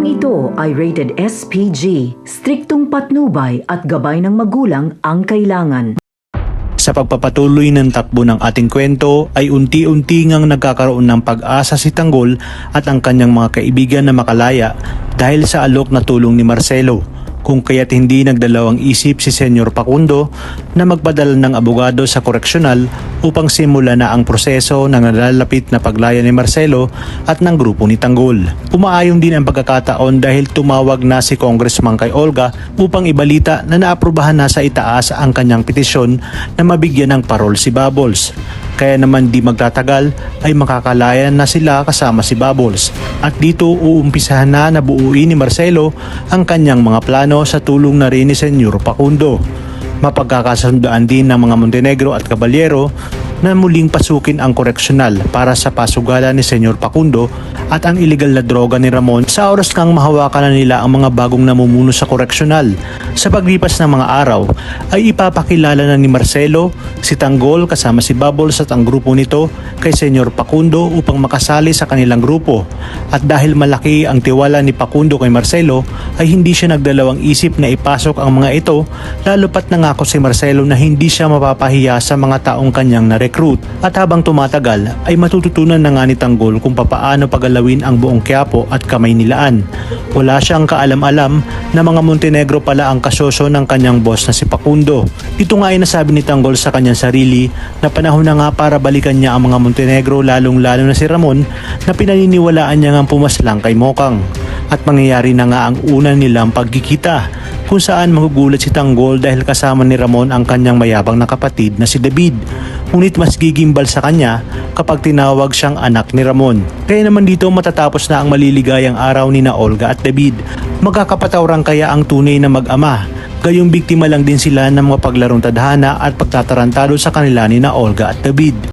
Programang ito ay rated SPG, striktong patnubay at gabay ng magulang ang kailangan. Sa pagpapatuloy ng takbo ng ating kwento ay unti-unti ngang nagkakaroon ng pag-asa si Tanggol at ang kanyang mga kaibigan na makalaya dahil sa alok na tulong ni Marcelo. Kung kaya't hindi nagdalawang isip si Senyor Pacundo na magpadala ng abogado sa koreksyonal upang simula na ang proseso ng nalalapit na paglaya ni Marcelo at ng grupo ni Tanggol. Umaayon din ang pagkakataon dahil tumawag na si Congressman kay Olga upang ibalita na naaprubahan na sa itaas ang kanyang petisyon na mabigyan ng parol si Bubbles. Kaya naman di magtatagal ay makakalayan na sila kasama si Bubbles. At dito uumpisahan na nabuuin ni Marcelo ang kanyang mga plano sa tulong na rin ni Senyor Pacundo. Mapagkakasundaan din ng mga Montenegro at Caballero na muling pasukin ang koreksyonal para sa pasugalan ni Senyor Pacundo at ang iligal na droga ni Ramon sa oras kang mahawakan na nila ang mga bagong namumuno sa koreksyonal. Sa paglipas ng mga araw ay ipapakilala na ni Marcelo si Tanggol kasama si Bubbles at ang grupo nito kay Senyor Pacundo upang makasali sa kanilang grupo. At dahil malaki ang tiwala ni Pacundo kay Marcelo ay hindi siya nagdalawang isip na ipasok ang mga ito, lalo pat nangako si Marcelo na hindi siya mapapahiya sa mga taong kanyang na-recruit. At habang tumatagal ay matututunan na nga ni Tanggol kung papaano pagalawin ang buong Quiapo at Kamaynilaan. Wala siyang kaalam-alam na mga Montenegro pala ang kasosyo ng kanyang boss na si Pacundo. Ito nga ay nasabi ni Tanggol sa kanyang sarili na panahon na nga para balikan niya ang mga Montenegro, lalong-lalo na si Ramon na pinaniniwalaan niya ngang pumaslang kay Mokang. At mangyayari na nga ang una nilang pagkikita kung saan magugulat si Tanggol dahil kasama ni Ramon ang kanyang mayabang na kapatid na si David. Ngunit mas gigimbal sa kanya kapag tinawag siyang anak ni Ramon. Kaya naman dito matatapos na ang maliligayang araw ni na Olga at David. Magkakapatawran kaya ang tunay na mag-ama? Gayong biktima lang din sila ng mga paglarong tadhana at pagtatarantado sa kanila ni na Olga at David.